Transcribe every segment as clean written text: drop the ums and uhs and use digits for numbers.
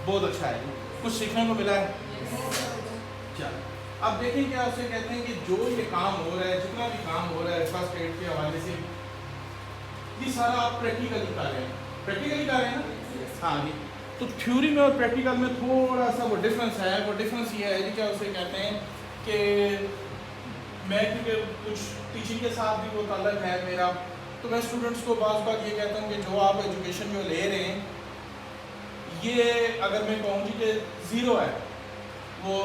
بہت اچھا ہے، کچھ سیکھنے کو ملا ہے. چل اب دیکھیں کیا اسے کہتے ہیں کہ جو یہ کام ہو رہا ہے، جتنا بھی کام ہو رہا ہے فرسٹ ایڈ کے حوالے سے، یہ سارا آپ پریکٹیکلی کر رہے ہیں. پریکٹیکلی کر رہے ہیں نا؟ ہاں جی. تو تھیوری میں اور پریکٹیکل میں تھوڑا سا وہ ڈفرینس ہے. وہ ڈفرینس یہ ہے جی کیا اسے کہتے ہیں کہ میں کیونکہ کچھ ٹیچنگ کے ساتھ بھی وہ تعلق ہے میرا، تو میں اسٹوڈنٹس کو بعض بات یہ کہتا ہوں کہ جو آپ ایجوکیشن جو لے رہے ہیں، یہ اگر میں کہوں جی کہ زیرو ہے، وہ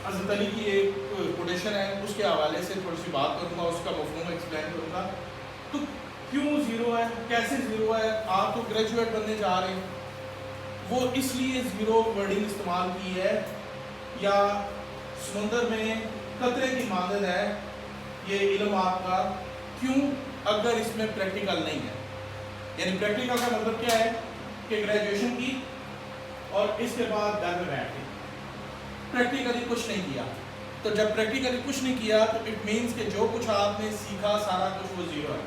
حضرت علی کی ایک کوٹیشن ہے، اس کے حوالے سے تھوڑی سی بات کروں گا، اس کا مفہوم ایکسپلین کروں گا. تو کیوں زیرو ہے، کیسے زیرو ہے؟ آپ تو گریجویٹ بننے جا رہے ہیں. وہ اس لیے زیرو ورڈنگ استعمال کی ہے، یا سمندر میں قطرے کی مانند ہے یہ علم آپ کا. کیوں؟ اگر اس میں پریکٹیکل نہیں ہے. یعنی پریکٹیکل کا مطلب کیا ہے کہ گریجویشن کی اور اس کے بعد گھر میں بیٹھ کے پریکٹیکلی کچھ نہیں کیا. تو جب پریکٹیکلی کچھ نہیں کیا تو اٹ مینس کہ جو کچھ آپ نے سیکھا سارا کچھ وہ زیرو ہے.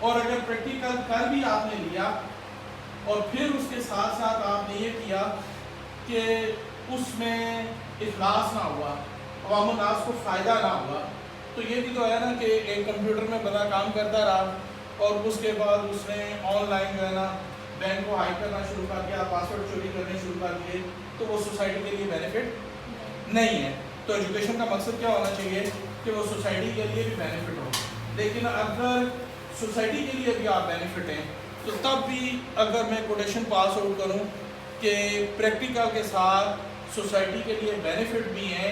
اور اگر پریکٹیکل کر بھی آپ نے لیا اور پھر اس کے ساتھ ساتھ آپ نے یہ کیا کہ اس میں اخلاص نہ ہوا، عوام الناس کو فائدہ نہ ہوا، تو یہ بھی تو ہے نا کہ ایک کمپیوٹر میں بندہ کام کرتا رہا اور اس کے بعد اس نے آن لائن جو ہے نا بینک کو ہائیک کرنا شروع کر دیا، پاسورڈ چوری کرنے شروع کر دیے، تو وہ سوسائٹی کے لیے بینیفٹ نہیں ہے. تو ایجوکیشن کا مقصد کیا ہونا چاہیے کہ وہ سوسائٹی کے لیے بھی بینیفٹ ہو. لیکن اگر سوسائٹی کے لیے بھی آپ بینیفٹ ہیں تو تب بھی اگر میں کوٹیشن پاس آؤٹ کروں کہ پریکٹیکل کے ساتھ سوسائٹی کے لیے بینیفٹ بھی ہیں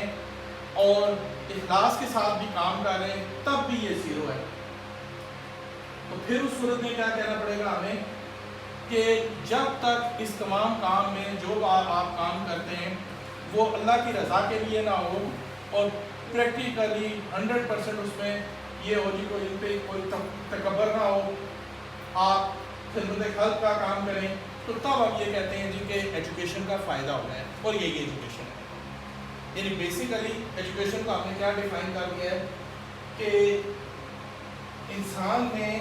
اور اخلاص کے ساتھ بھی کام کر رہے ہیں، تب بھی یہ زیرو ہے. تو پھر اس صورت میں کیا کہنا پڑے گا ہمیں کہ جب تک اس تمام کام میں جو آپ کام کرتے ہیں وہ اللہ کی رضا کے لیے نہ ہو اور پریکٹیکلی 100% اس میں یہ ہو جی کوئی ان پہ کوئی تکبر نہ ہو، آپ خدمت خلق کا کام کریں، تو تب ہم یہ کہتے ہیں جی کہ ایجوکیشن کا فائدہ ہو رہا ہے. اور یہی ایجوکیشن ہے. یعنی بیسیکلی ایجوکیشن کو ہم نے کیا ڈیفائن کر دیا ہے کہ انسان نے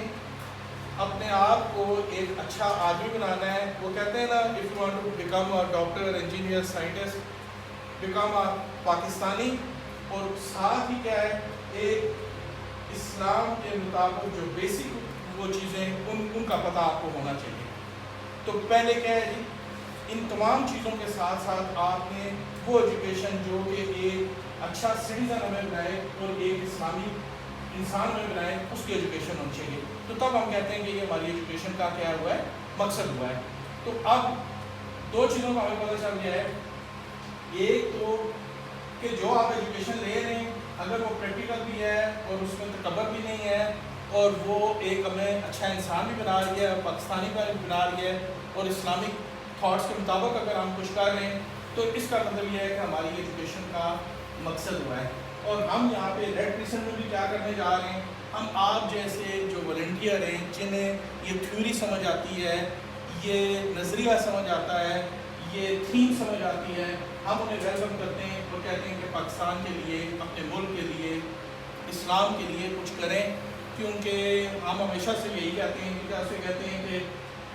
اپنے آپ کو ایک اچھا آدمی بنانا ہے. وہ کہتے ہیں نا if you want to become a doctor, engineer, scientist, become a Pakistani. اور ساتھ ہی کیا ہے، ایک اسلام کے مطابق جو بیسک وہ چیزیں ان کا پتہ آپ کو ہونا چاہیے. تو پہلے کیا ہے جی، ان تمام چیزوں کے ساتھ ساتھ آپ نے وہ ایجوکیشن جو کہ ایک اچھا سٹیزن ہمیں بنائے اور ایک اسلامی انسان ہمیں بنائے، اس کی ایجوکیشن ہونی چاہیے. تو تب ہم کہتے ہیں کہ یہ ہماری ایجوکیشن کا کیا ہوا ہے، مقصد ہوا ہے. تو اب دو چیزوں کا ہمیں پتہ چل گیا ہے. ایک تو کہ جو آپ ایجوکیشن لے رہے ہیں اگر وہ پریکٹیکل بھی ہے اور اس میں تکبر بھی نہیں ہے اور وہ ایک ہمیں اچھا انسان بھی بنا رہی ہے، پاکستانی کا بھی بنا رہی ہے اور اسلامک تھاٹس کے مطابق اگر ہم کچھ کر رہے ہیں، تو اس کا مطلب یہ ہے کہ ہماری ایجوکیشن کا مقصد ہوا ہے. اور ہم یہاں پہ ریڈ کرسن میں بھی کیا کرنے جا رہے ہیں، ہم آپ جیسے جو والنٹیئر ہیں جنہیں یہ تھیوری سمجھ آتی ہے، یہ نظریہ سمجھ آتا ہے، یہ تھیم سمجھ آتی ہے، ہم انہیں ویلکم کرتے ہیں اور کہتے ہیں کہ پاکستان کے لیے، اپنے ملک کے لیے، اسلام کے لیے کچھ کریں. کیونکہ ہم ہمیشہ سے یہی کہتے ہیں کہ کیسے کہتے ہیں کہ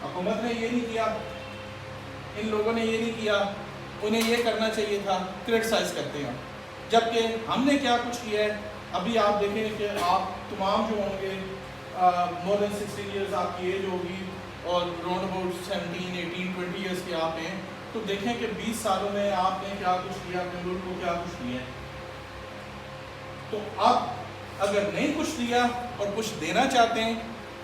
حکومت نے یہ نہیں کیا، ان لوگوں نے یہ نہیں کیا، انہیں یہ کرنا چاہیے تھا، کرٹیسائز کرتے ہیں. جبکہ ہم نے کیا کچھ کیا ہے. ابھی آپ دیکھیں کہ آپ تمام جو ہوں گے مور دین 60 ایئرز آپ کی ایج ہوگی اور راؤنڈ اباؤٹ 17 18 20 ایئرس کے آپ ہیں، تو دیکھیں کہ 20 سالوں میں آپ نے کیا کچھ کیا، اپنے ملک کو کیا کچھ کیا ہے. تو اب اگر نہیں کچھ دیا اور کچھ دینا چاہتے ہیں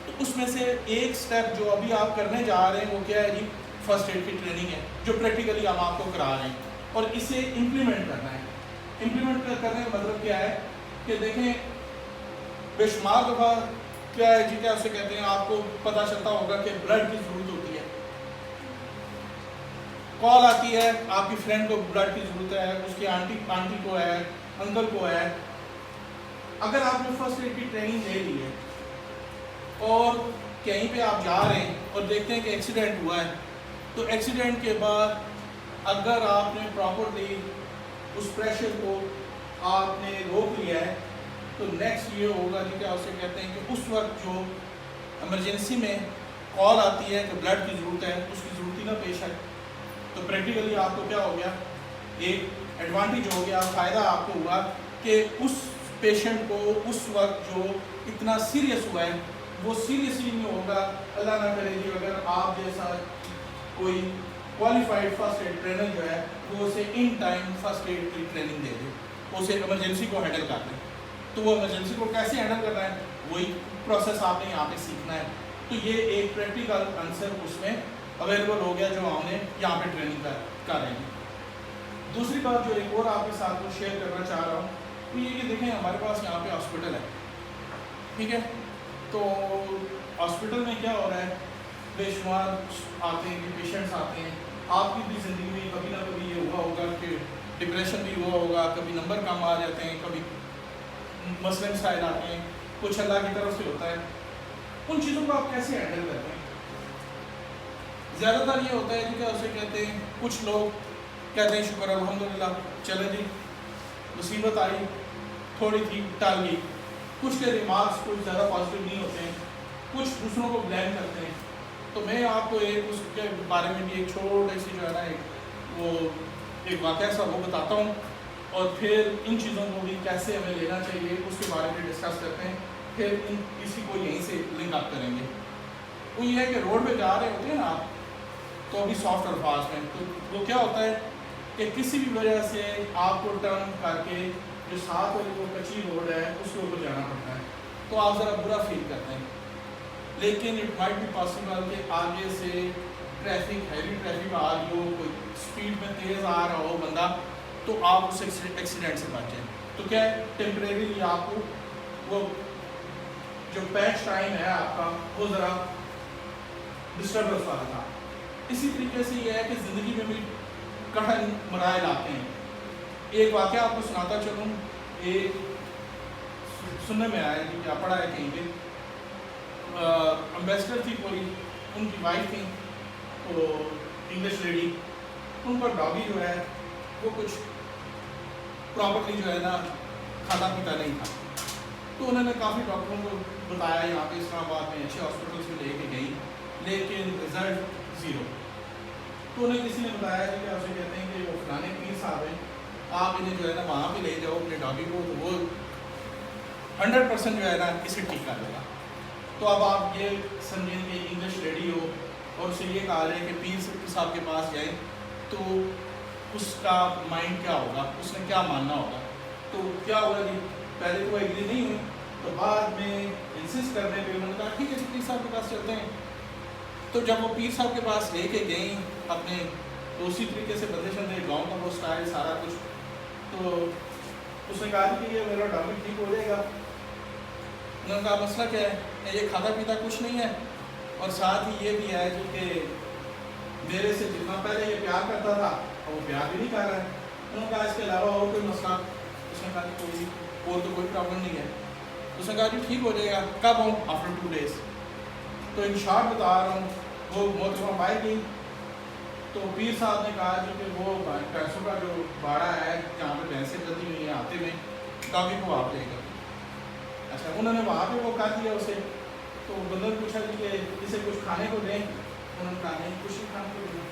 تو اس میں سے ایک سٹیپ جو ابھی آپ کرنے جا رہے ہیں وہ کیا ہے جی، فرسٹ ایڈ کی ٹریننگ ہے جو پریکٹیکلی ہم آپ کو کرا رہے ہیں اور اسے امپلیمنٹ کرنا ہے. امپلیمنٹ کرنے کا مطلب کیا ہے کہ دیکھیں بے شمار دفعہ کیا ہے جی، کیا اسے کہتے ہیں، آپ کو پتہ چلتا ہوگا کہ بلڈ کی ضرورت ہوتی ہے. کال آتی ہے آپ کی فرینڈ کو بلڈ کی ضرورت ہے، اس کی آنٹی کو ہے، انکل کو ہے. اگر آپ نے فرسٹ ایڈ کی ٹریننگ لے لی ہے اور کہیں پہ آپ جا رہے ہیں اور دیکھتے ہیں کہ ایکسیڈنٹ ہوا ہے، تو ایکسیڈنٹ کے بعد اگر آپ نے پراپرلی اس پریشر کو آپ نے روک لیا ہے تو نیکسٹ یہ ہوگا جی کیا اسے کہتے ہیں کہ اس وقت جو ایمرجنسی میں کال آتی ہے کہ بلڈ کی ضرورت ہے، اس کی ضرورت ہی نہ پیش آئے. تو پریکٹیکلی آپ کو کیا ہو گیا، ایک ایڈوانٹیج ہو گیا، فائدہ آپ کو ہوا کہ اس پیشنٹ کو اس وقت جو اتنا سیریس ہوا ہے وہ سیریسلی نہیں ہوگا. اللہ نہ کرے جی اگر آپ جیسا کوئی کوالیفائڈ فرسٹ ایڈ ٹرینر جو ہے وہ اسے ان ٹائم فرسٹ ایڈ کی ٹریننگ دے دے، اسے ایمرجنسی کو ہینڈل کر دے. تو وہ ایمرجنسی کو کیسے ہینڈل کرنا ہے وہی پروسیس آپ نے یہاں پہ سیکھنا ہے. تو یہ ایک پریکٹیکل آنسر اس میں اویلیبل ہو گیا جو ہم نے یہاں پہ ٹریننگ کر رہے ہیں. دوسری بات جو ایک اور آپ کے ساتھ شیئر کرنا چاہ رہا ہوں وہ یہ کہ دیکھیں ہمارے پاس یہاں پہ ہاسپٹل ہے، ٹھیک ہے. تو ہاسپٹل میں کیا ہو رہا ہے، بے شمار آتے ہیں، پیشنٹس آتے ہیں. آپ کی بھی زندگی میں کبھی نہ کبھی یہ ہوا ہوگا کہ ڈپریشن بھی ہوا ہوگا، کبھی نمبر کم آ جاتے ہیں، کبھی مسئلے مسائل آتے ہیں، کچھ اللہ کی طرف سے ہوتا ہے. ان چیزوں کو آپ کیسے ہینڈل کرتے ہیں؟ زیادہ تر یہ ہوتا ہے کہ کیا اسے کہتے ہیں، کچھ لوگ کہتے ہیں شکر الحمدللہ چلے جی مصیبت آئی تھوڑی تھی ٹال گئی. کچھ کے ریمارکس کچھ زیادہ پازیٹیو نہیں ہوتے ہیں، کچھ دوسروں کو بلیم کرتے ہیں. تو میں آپ کو ایک اس کے بارے میں بھی ایک چھوٹی سی جو ہے نا ایک واقعہ سا وہ بتاتا ہوں، اور پھر ان چیزوں کو بھی کیسے ہمیں لینا چاہیے اس کے بارے میں ڈسکس کرتے ہیں. پھر اسی کو یہیں سے لنک اپ کریں گے. وہ یہ ہے کہ روڈ پہ جا رہے ہوتے ہیں نا آپ، تو ابھی سافٹ الفاظ میں تو وہ کیا ہوتا ہے کہ کسی بھی وجہ سے آپ کو ٹرن کر کے جو ساتھ والی وہ کچی روڈ ہے اس کے اوپر جانا پڑتا ہے، تو آپ ذرا برا فیل کرتے ہیں. لیکن اٹ مائٹ بی پاسبل کہ آگے سے ٹریفک ہیوی ٹریفک آ رہی ہو، کوئی اسپیڈ میں تیز آ رہا ہو بندہ، تو آپ اس ایکسیڈنٹ سے بچ جائیں. تو کیا ہے ٹیمپریریلی آپ کو وہ جو پیچ ٹائم ہے آپ کا وہ ذرا ڈسٹربنس والا تھا. اسی طریقے سے یہ ہے کہ زندگی میں بھی کٹھن مراحل آتے ہیں. ایک واقعہ آپ کو سناتا چلوں، ایک سننے میں آیا کہ کیا پڑھا ہے کہیں پہ، امبیسڈر تھی کوئی، ان کی وائف تھی تو انگلش لیڈی، ان کا ڈاگی جو ہے وہ کچھ پراپرلی جو ہے نا کھاتا پیتا نہیں تھا. تو انہوں نے کافی ڈاکٹروں کو بتایا، یہاں پہ اسلام آباد میں اچھے ہاسپٹلس میں لے کے گئی، لیکن رزلٹ زیرو. تو انہیں کسی نے بتایا کہ اسے کہتے ہیں کہ وہ فلانے پیر صاحب ہیں، آپ انہیں جو ہے نا وہاں پہ لے جاؤ اپنے ڈاگی کو، تو وہ 100% جو ہے نا اسے ٹھیک کر دے گا. تو اب آپ یہ سمجھیں کہ انگلش لیڈی ہو اور اسے یہ کہا جائے کہ پیر صاحب کے پاس جائیں، تو اس کا مائنڈ کیا ہوگا، اس نے کیا ماننا ہوگا. تو کیا ہوا جی، پہلے تو وہ ایگری نہیں ہوئی، تو بعد میں انسسٹ کرنے پہ انہوں نے کہا ٹھیک ہے جی پیر صاحب کے پاس چلتے ہیں. تو جب وہ پیر صاحب کے پاس لے کے گئیں اپنے، تو اسی طریقے سے بدلے شندے گاؤں کا وہ اسٹائل سارا کچھ، تو اس نے کہا کہ یہ میرا ڈاگی ٹھیک ہو جائے گا. انہوں نے کہا مسئلہ کیا ہے، یہ کھاتا پیتا کچھ نہیں ہے، اور ساتھ ہی یہ بھی ہے جو کہ میرے سے جتنا پہلے یہ پیار کرتا تھا اور وہ پیار بھی نہیں کر رہا ہے. انہوں نے کہا اس کے علاوہ اور کوئی مسئلہ؟ اس نے کہا کہ کوئی اور تو کوئی پرابلم نہیں ہے. اس نے کہا کہ ٹھیک ہو جائے گا. کب ہوں؟ After 2 days. تو ان شارٹ بتا رہا ہوں، وہ محترمہ باہر گئی، تو پیر صاحب نے کہا کہ وہ پیسوں کا جو باڑا ہے جہاں پہ بھینسیں چلتی ہوئی ہیں آتے ہوئے، ڈاگی کو آپ لے کر. اچھا انہوں نے وہاں پہ وہ کہا دیا اسے. تو بندہ نے پوچھا کہ اسے کچھ کھانے کو دیں، انہوں نے کہا نہیں کچھ نہیں کھانے کو دیں.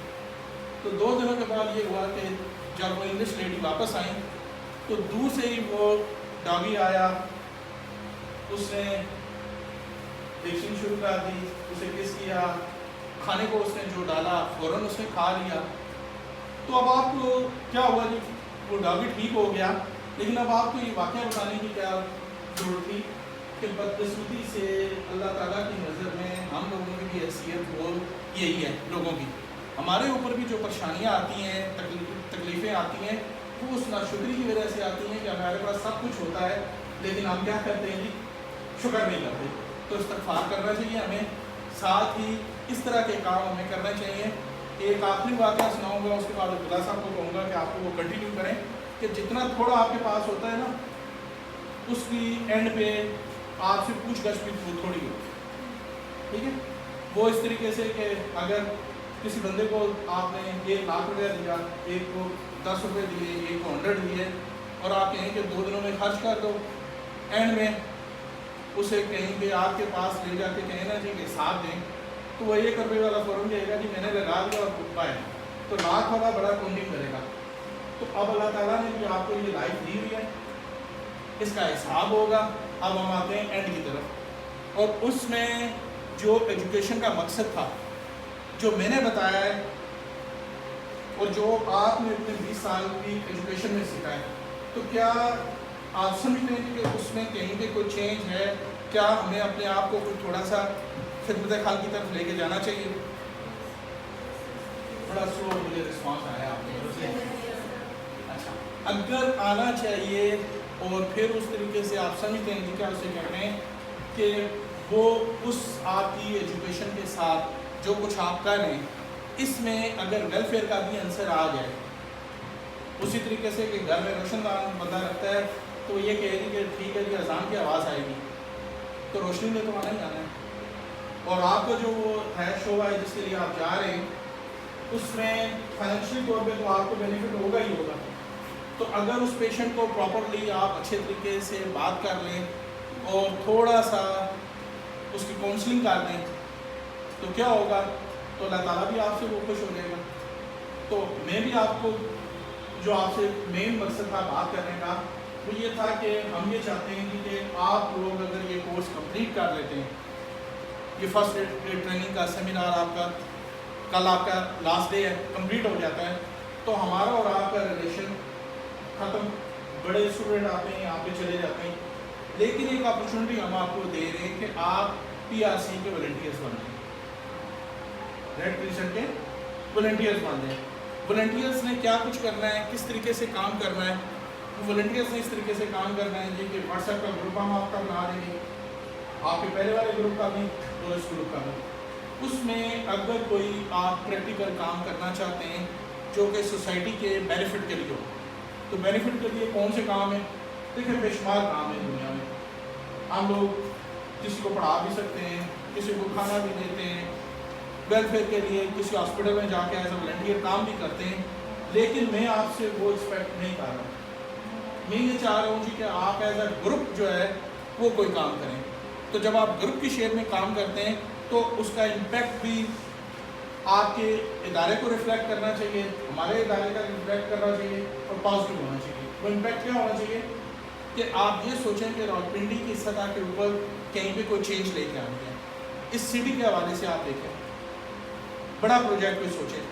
تو 2 دنوں کے بعد یہ ہوا کہ جب وہ انگلش لیڈی واپس آئیں تو دور سے ہی وہ ڈاگی آیا، اس نے ڈیکشن شروع کر دی، اسے کس کیا، کھانے کو اس نے جو ڈالا فوراً اس نے کھا لیا. تو اب آپ کو کیا ہوا جی، وہ ڈاگی ٹھیک ہو گیا، لیکن اب آپ کو یہ واقعہ بتانے کی کیا ضرورت تھی کہ بدقسمتی سے اللہ تعالیٰ کی نظر میں ہم لوگوں کی بھی حیثیت وہ یہی ہے. لوگوں کی ہمارے اوپر بھی جو پریشانیاں آتی ہیں، تکلیفیں آتی ہیں، وہ اس ناشکری کی وجہ سے آتی ہیں کہ ہمارے پاس سب کچھ ہوتا ہے لیکن ہم کیا کرتے ہیں جی، شکر نہیں کرتے. تو استغفار کرنا چاہیے ہمیں، ساتھ ہی اس طرح کے کام ہمیں کرنا چاہیے. ایک آخری واقعہ سناؤں گا، اس کے بعد عبداللہ صاحب کو کہوں گا کہ آپ کو وہ کنٹینیو کریں کہ جتنا تھوڑا آپ کے پاس ہوتا ہے نا، اس کی اینڈ پہ آپ سے پوچھ گچھ بھی تھوڑی ہوتی ہے. ٹھیک ہے، وہ اس طریقے سے کہ اگر کسی بندے کو آپ نے 1 لاکھ روپیہ دیا، ایک کو 10 روپے دیے، ایک کو 100 دیے، اور آپ کہیں کہ 2 دنوں میں خرچ کر دو، اینڈ میں اسے کہیں کہ آپ کے پاس لے جا کے کہیں نا جی کہ حساب دیں، تو وہ 1 روپے والا فوراً کہے گا جی میں نے لگا دیا اور بائے. تو لاکھ والا بڑا کاؤنٹنگ کرے گا. تو اب اللہ تعالیٰ نے بھی آپ کو یہ لائف دی ہوئی ہے, اس کا حساب ہوگا. اب ہم آتے ہیں اینڈ کی طرف, اور اس میں جو ایجوکیشن کا مقصد تھا جو میں نے بتایا ہے اور جو آپ نے اپنے 20 سال کی ایجوکیشن میں سیکھا ہے, تو کیا آپ سمجھتے ہیں کہ اس میں کہیں پہ کوئی چینج ہے؟ کیا ہمیں اپنے آپ کو کوئی تھوڑا سا خدمت خال کی طرف لے کے جانا چاہیے؟ بڑا سلو مجھے رسپانس آیا آپ کی طرف سے. اچھا, اگر آنا چاہیے اور پھر اس طریقے سے آپ سمجھتے ہیں کہ کیا اسے کہتے ہیں کہ وہ اس آپ کی ایجوکیشن کے ساتھ جو کچھ آپ کر رہے ہیں اس میں اگر ویلفیئر کا بھی عنصر آ جائے, اسی طریقے سے کہ گھر میں روشن دان بندہ رکھتا ہے تو یہ کہے گی کہ ٹھیک ہے جی اذان کی آواز آئے گی تو روشنی میں تو آنا ہی آنا ہے, اور آپ کا جو وہ ہے شعبہ ہے جس کے لیے آپ جا رہے ہیں اس میں فائنینشلی طور پہ تو آپ کو بینیفٹ ہوگا ہی ہوگا. تو اگر اس پیشنٹ کو پراپرلی آپ اچھے طریقے سے بات کر لیں اور تھوڑا سا اس کی کاؤنسلنگ کر دیں تو کیا ہوگا, تو اللہ تعالیٰ بھی آپ سے وہ خوش ہو جائے گا. تو میں بھی آپ کو جو آپ سے مین مقصد تھا بات کرنے کا وہ یہ تھا کہ ہم یہ چاہتے ہیں کہ آپ لوگ اگر یہ کورس کمپلیٹ کر لیتے ہیں, یہ فرسٹ ایڈ ٹریننگ کا سیمینار آپ کا کل آپ کا لاسٹ ڈے ہے, کمپلیٹ ہو جاتا ہے, تو ہمارا اور آپ کا ریلیشن ختم. بڑے اسٹوڈنٹ آتے ہیں یہاں پہ چلے جاتے ہیں, لیکن ایک اپرچونٹی ہم آپ کو دے رہے ہیں کہ آپ PRC کے والنٹیئرس بن جائیں, ریڈ کریسنٹ کے والنٹیئرس بن جائیں. والنٹیئرس نے کیا کچھ کرنا ہے, کس طریقے سے کام کرنا ہے؟ والنٹیئرس نے اس طریقے سے کام کرنا ہے جی کہ واٹس ایپ کا گروپ ہم آپ کا بنا دیں گے, آپ کے پہلے والے گروپ کا بھی اور اس گروپ کا بھی. اس میں اگر کوئی آپ پریکٹیکل کام کرنا چاہتے ہیں جو کہ سوسائٹی کے بینیفٹ کے لیے ہو, تو بینیفٹ کے لیے کون سے کام ہیں؟ دیکھیں بے شمار کام ہے دنیا میں. ہم لوگ کسی کو پڑھا بھی سکتے ہیں, کسی کو کھانا بھی دیتے ہیں, ویلفیئر کے لیے کسی ہاسپٹل میں جا کے ایز اے والنٹیئر کام بھی کرتے ہیں. لیکن میں آپ سے وہ ایکسپیکٹ نہیں کر رہا, میں یہ چاہ رہا ہوں جی کہ آپ ایز اے گروپ جو ہے وہ کوئی کام کریں. تو جب آپ گروپ کی شیپ میں کام کرتے ہیں تو اس کا امپیکٹ بھی آپ کے ادارے کو ریفلیکٹ کرنا چاہیے, ہمارے ادارے کا ریفلیکٹ کرنا چاہیے اور پازیٹیو ہونا چاہیے. وہ امپیکٹ کیا ہونا چاہیے کہ آپ یہ سوچیں کہ راولپنڈی کی سطح کے اوپر کہیں پہ کوئی چینج لے کے آنے ہیں. اس سٹی کے حوالے سے آپ دیکھیں, بڑا پروجیکٹ کوئی سوچیں,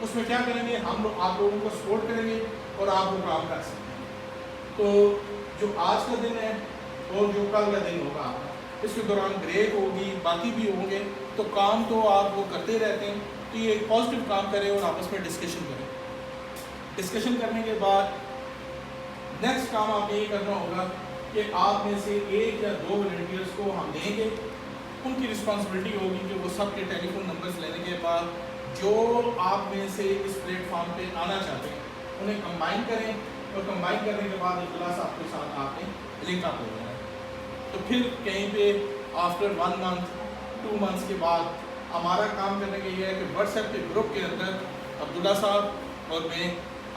اس میں کیا کریں گے ہم لوگ, آپ لوگوں کو سپورٹ کریں گے اور آپ وہ کام کر سکتے ہیں. تو جو آج کا دن ہے اور جو کل کا دن ہوگا آپ کا, اس کے دوران بریک ہوگی, باقی بھی ہوں گے, تو کام تو آپ وہ کرتے رہتے ہیں. تو یہ ایک پازیٹیو کام کریں اور آپس میں ڈسکشن کریں. ڈسکشن کرنے کے بعد نیکسٹ کام آپ یہی کرنا ہوگا کہ آپ میں سے 1 یا 2 والنٹیئرس کو ہم دیں گے. ان کی رسپانسبلٹی ہوگی کہ وہ سب کے ٹیلی فون نمبرز لینے کے بعد جو آپ میں سے اس پلیٹ فارم پہ آنا چاہتے ہیں انہیں کمبائن کریں, اور کمبائن کرنے کے بعد اطلاع صاحب کے ساتھ آپ نے لنک اپ ہو جانا ہے. تو پھر کہیں پہ آفٹر 1 منتھ 2 منتھس کے بعد ہمارا کام کرنے کا یہ ہے کہ واٹس ایپ کے گروپ کے اندر عبداللہ صاحب اور میں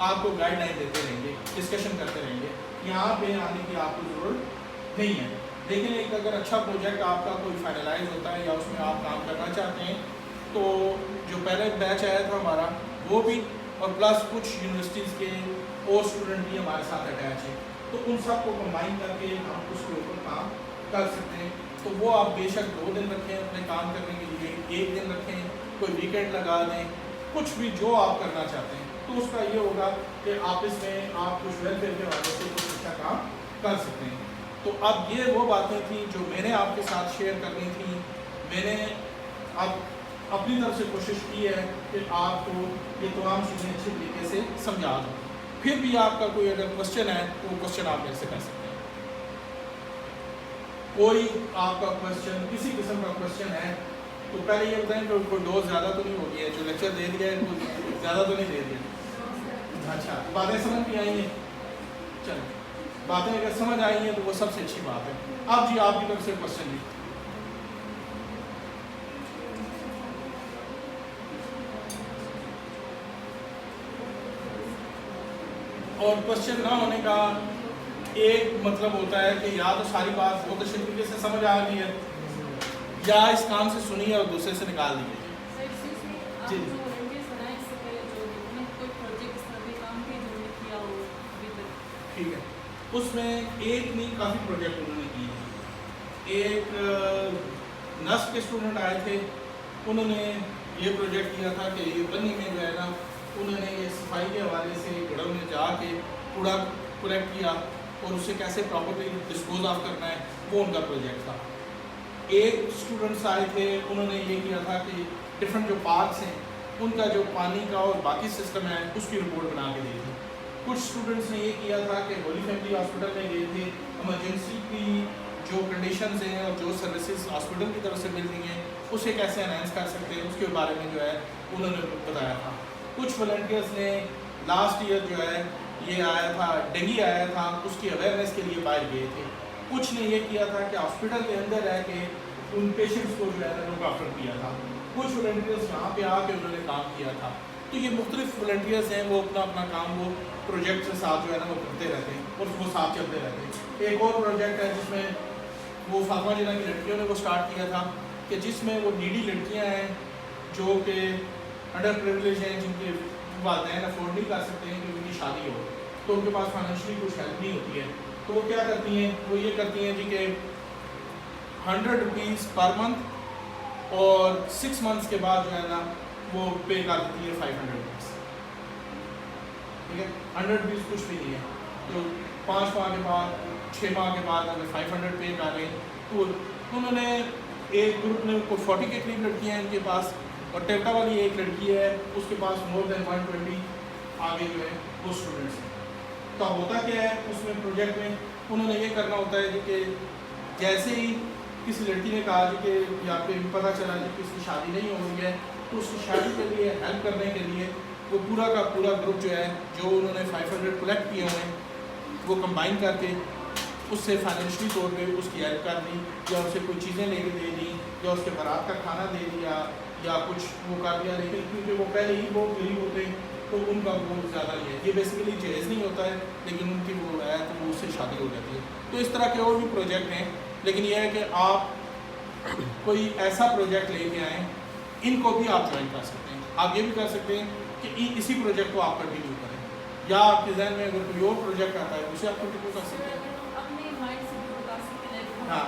آپ کو گائیڈ لائن دیتے رہیں گے, ڈسکشن کرتے رہیں گے. یہاں پہ آنے کی آپ کو ضرورت نہیں ہے, لیکن ایک اگر اچھا پروجیکٹ آپ کا کوئی فائنلائز ہوتا ہے یا اس میں آپ کام کرنا چاہتے ہیں تو جو پہلے بیچ آیا تھا ہمارا وہ بھی, اور پلس کچھ یونیورسٹیز کے اور اسٹوڈنٹ بھی ہمارے ساتھ اٹیچ ہیں, تو ان سب کو کمبائن کر کے ہم اس کے اوپر کام کر سکتے ہیں. تو وہ آپ بے شک 2 دن رکھیں اپنے کام کرنے کے لیے, 1 دن رکھیں, کوئی ویکینڈ لگا دیں, کچھ بھی جو آپ کرنا چاہتے ہیں. تو اس کا یہ ہوگا کہ آپس میں آپ کچھ ویلفیئر کے حوالے سے کچھ اچھا کام کر سکتے ہیں. تو اب یہ وہ باتیں تھیں جو میں نے آپ کے ساتھ شیئر کرنی تھیں. میں نے اب اپنی طرف سے کوشش کی ہے کہ آپ کو یہ تمام چیزیں اچھی طریقے سے سمجھا دوں. پھر بھی آپ کا کوئی اگر کوشچن ہے تو وہ کوشچن آپ میرے سے کر سکتے ہیں. کوئی آپ کا کوشچن, کسی قسم کا کوشچن ہے تو پہلے یہ بتائیں کہ کوئی ڈوز زیادہ تو نہیں ہو گیا ہے, جو لیکچر دے دیا ہے کوئی زیادہ تو نہیں دے دیا. اچھا, باتیں سمجھ بھی آئی ہیں؟ چلیں, باتیں اگر سمجھ آئی ہیں تو وہ سب سے اچھی بات ہے. اب جی آپ کی طرف سے کوشچن بھی. اور کوشچن نہ ہونے کا ایک مطلب ہوتا ہے کہ یا تو ساری بات بہت اچھے طریقے سے سمجھ آ گئی ہے یا اس کام سے سنی ہے اور دوسرے سے نکال دی ہے. جی ٹھیک ہے. اس میں ایک نہیں کافی پروجیکٹ انہوں نے کیے ہیں. ایک نسب کے اسٹوڈنٹ آئے تھے, انہوں نے یہ پروجیکٹ کیا تھا کہ یہ بنی میں جو ہے نا انہوں نے یہ صفائی کے حوالے سے گڑھ میں جا کے کوڑا کلیکٹ کیا اور اسے کیسے پراپرلی ڈسپوز آف کرنا ہے, وہ ان کا پروجیکٹ تھا. ایک اسٹوڈنٹس آئے تھے, انہوں نے یہ کیا تھا کہ ڈفرینٹ جو پارکس ہیں ان کا جو پانی کا اور باقی سسٹم ہے اس کی رپورٹ بنا کے دی تھی. کچھ اسٹوڈنٹس نے یہ کیا تھا کہ ہولی فیملی ہاسپٹل میں گئے تھے, ایمرجنسی کی جو کنڈیشنز ہیں اور جو سروسز ہاسپٹل کی طرف سے مل رہی ہیں اسے کیسے انہینس کر سکتے ہیں اس کے بارے میں جو ہے انہوں نے بتایا تھا. کچھ والنٹیئرس نے لاسٹ ایئر جو ہے یہ آیا تھا ڈینگی آیا تھا, اس کی اویئرنیس کے لیے باہر گئے تھے. کچھ نے یہ کیا تھا کہ ہاسپٹل کے اندر رہ کے ان پیشنٹس کو جو ہے لک آفٹر کیا تھا. کچھ والنٹیئرس یہاں پہ آ کے انہوں نے کام کیا تھا. تو یہ مختلف والنٹیئرس ہیں, وہ اپنا اپنا کام وہ پروجیکٹ کے ساتھ جو ہے نا وہ کرتے رہتے ہیں اور وہ ساتھ چلتے رہتے ہیں. ایک اور پروجیکٹ ہے جس میں وہ فاطمہ جناح کی لڑکیوں نے وہ اسٹارٹ کیا تھا کہ جس میں وہ نیڈی لڑکیاں ہیں جو کہ انڈر پریویلیج ہیں, جن کے والدین افورڈ نہیں کر سکتے ہیں کہ ان کی شادی ہو, تو ان کے پاس فائنینشلی کچھ ہیلپ نہیں ہوتی ہے. تو وہ کیا کرتی ہیں, وہ یہ کرتی ہیں جی کہ 100 روپیز پر منتھ اور 6 منتھس کے بعد جو ہے نا وہ پے کر دیتی ہے 500 روپیز. ٹھیک ہے, 100 روپیز کچھ بھی نہیں ہے. تو 5 ماہ کے بعد 6 ماہ کے بعد اگر 500 پے کر رہے ہیں تو انہوں نے ایک گروپ نے کوئی 40 کے قریب لڑکیاں ہیں ان کے پاس, اور ٹیپٹا والی ایک لڑکی ہے اس کے پاس مور دین 120 آگے جو ہے وہ اسٹوڈنٹس ہیں. تو ہوتا کیا ہے اس میں پروجیکٹ میں انہوں نے یہ کرنا ہوتا ہے جی کہ جیسے ہی کسی لڑکی نے کہا جی کہ یہاں پہ پتہ چلا جی کہ اس کی شادی نہیں ہو رہی ہے, تو اس کی شادی کے لیے ہیلپ کرنے کے لیے وہ پورا کا پورا گروپ جو ہے جو انہوں نے 500 کلیکٹ کیے ہوئے ہیں وہ کمبائن کر کے اس سے فائنینشلی طور پہ اس کی ہیلپ کر دی, یا اسے کوئی چیزیں لے کے دے دیں, یا اس کے بارات کا کھانا دے دیا, یا کچھ وہ کر دیا. لیکن کیونکہ وہ پہلے ہی بہت غریب ہوتے ہیں تو ان کا وہ زیادہ نہیں ہے. یہ بیسیکلی جائز نہیں ہوتا ہے, لیکن ان کی وہ ہے تو وہ اس سے شادی ہو جاتی ہے. تو اس طرح کے اور بھی پروجیکٹ ہیں, لیکن یہ ہے کہ آپ کوئی ایسا پروجیکٹ لے کے آئیں, ان کو بھی آپ جوائن کر سکتے ہیں. آپ یہ بھی کر سکتے ہیں کہ اسی پروجیکٹ کو آپ کنٹینیو کریں, یا آپ کے ذہن میں اگر کوئی اور پروجیکٹ آتا ہے اسے آپ کنٹینیو کر سکتے ہیں. ہاں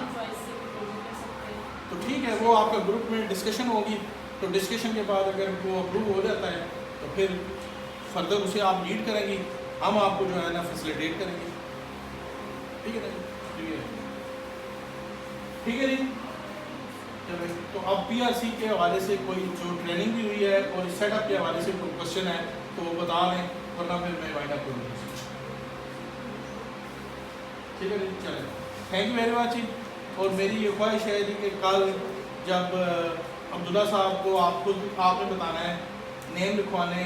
تو ٹھیک ہے, وہ آپ کا گروپ میں ڈسکشن ہوگی, تو ڈسکشن کے بعد اگر وہ اپروو ہو جاتا ہے تو پھر فردر اسے آپ لیڈ کریں گی, ہم آپ کو جو ہے نا فیسیلیٹیٹ کریں گے. ٹھیک ہے نا, ٹھیک ہے جی. چلو, تو اب پی آر سی کے حوالے سے کوئی جو ٹریننگ بھی ہوئی ہے اور اس سیٹ اپ کے حوالے سے کوئی کوشچن ہے تو وہ بتا دیں, ورنہ پھر میں وائنڈ اپ کروں گا. ٹھیک ہے جی, چلیں, تھینک یو ویری مچ. اور میری یہ خواہش ہے جی کہ کل جب عبداللہ صاحب کو آپ نے بتانا ہے, نیم لکھوانے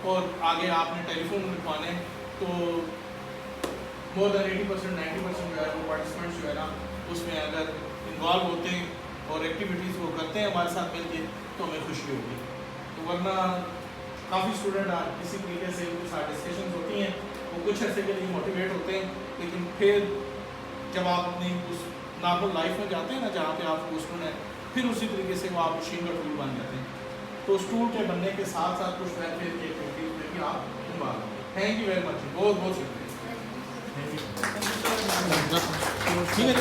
اور آگے آپ نے ٹیلی فون لکھوانے, تو مور دین 80% 90% جو ہے وہ پارٹیسپینٹس جو ہے نا اس میں اگر انوالو ہوتے ہیں اور ایکٹیویٹیز وہ کرتے ہیں ہمارے ساتھ مل کے تو ہمیں خوشی ہوگی. تو ورنہ کافی اسٹوڈنٹ کسی طریقے سے ان کے ساتھ ڈسکشنز ہوتی ہیں, وہ کچھ عرصے کے لیے موٹیویٹ ہوتے ہیں, لیکن پھر جب آپ اپنی اس نارمل لائف میں جاتے ہیں نا جہاں پہ آپ اسٹوڈنٹ ہیں, پھر اسی طریقے سے وہ آپ مشین کا ٹول بن جاتے ہیں. تو اسٹول کے بننے کے ساتھ ساتھ کچھ ویلفیئر کی ایکٹیویٹیز میں بھی آپ انوالو ہوں. تھینک یو ویری مچ, بہت بہت شکریہ. ٹھیک ہے.